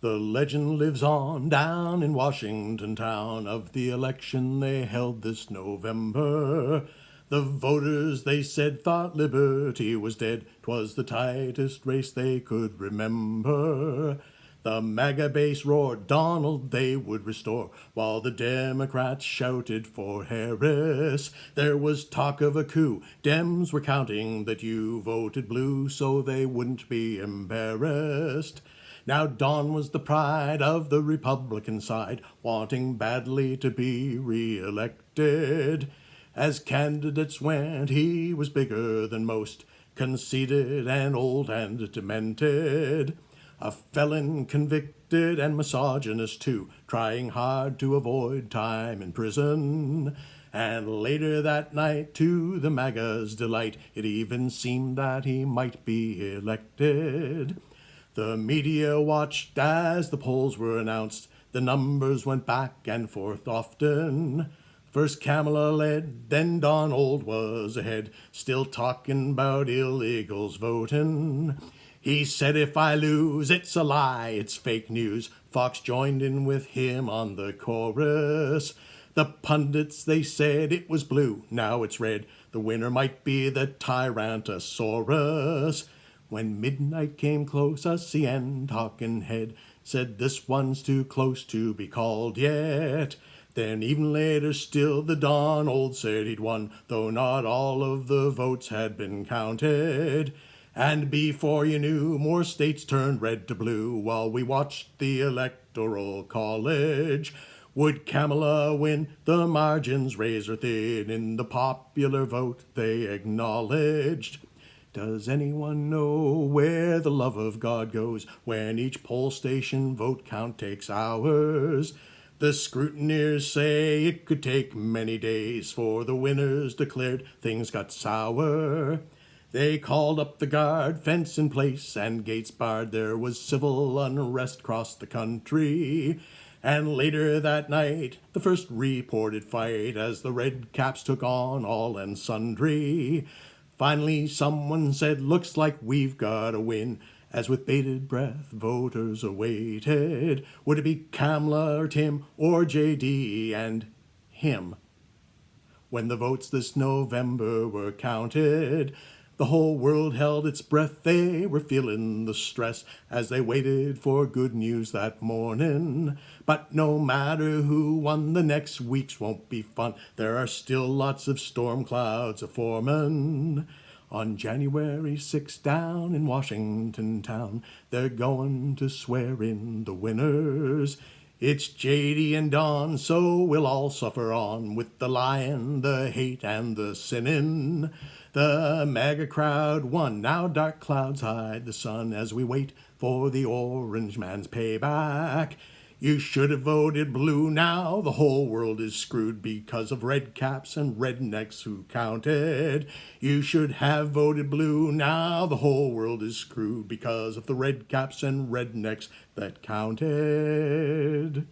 The legend lives on down in Washington town of the election they held this November. The voters, they said, thought liberty was dead. 'Twas the tightest race they could remember. The MAGA base roared Donald they would restore, while the Democrats shouted for Harris. There was talk of a coup. Dems were counting that you voted blue so they wouldn't be embarrassed. Now Don was the pride of the Republican side, wanting badly to be re-elected. As candidates went, he was bigger than most, conceited and old and demented. A felon convicted and misogynist too, trying hard to avoid time in prison. And later that night, to the MAGA's delight, it even seemed that he might be elected. The media watched as the polls were announced. The numbers went back and forth often. First Kamala led, then Donald was ahead, still talking about illegals voting. He said, if I lose, it's a lie, it's fake news. Fox joined in with him on the chorus. The pundits, they said it was blue, now it's red. The winner might be the Tyrannosaurus. When midnight came close, a CN talking head said this one's too close to be called yet. Then even later still the Donald said he'd won, though not all of the votes had been counted. And before you knew, more states turned red to blue while we watched the Electoral College. Would Kamala win? The margins razor thin in the popular vote they acknowledged. Does anyone know where the love of God goes when each poll station vote count takes hours? The scrutineers say it could take many days for the winners declared things got sour. They called up the guard, fence in place and gates barred. There was civil unrest across the country. And later that night, the first reported fight as the red caps took on all and sundry. Finally, someone said, looks like we've got a win. As with bated breath, voters awaited. Would it be Kamala or Tim or JD and him? When the votes this November were counted, the whole world held its breath. They were feeling the stress as they waited for good news that morning. But no matter who won, the next weeks won't be fun. There are still lots of storm clouds a-forming. On January 6th down in Washington town, they're going to swear in the winners. It's JD and Don, so we'll all suffer on with the lying, the hate, and the sinning. The MAGA crowd won, now dark clouds hide the sun as we wait for the orange man's payback. You should have voted blue, now the whole world is screwed because of red caps and rednecks who counted. You should have voted blue, now the whole world is screwed because of the red caps and rednecks that counted.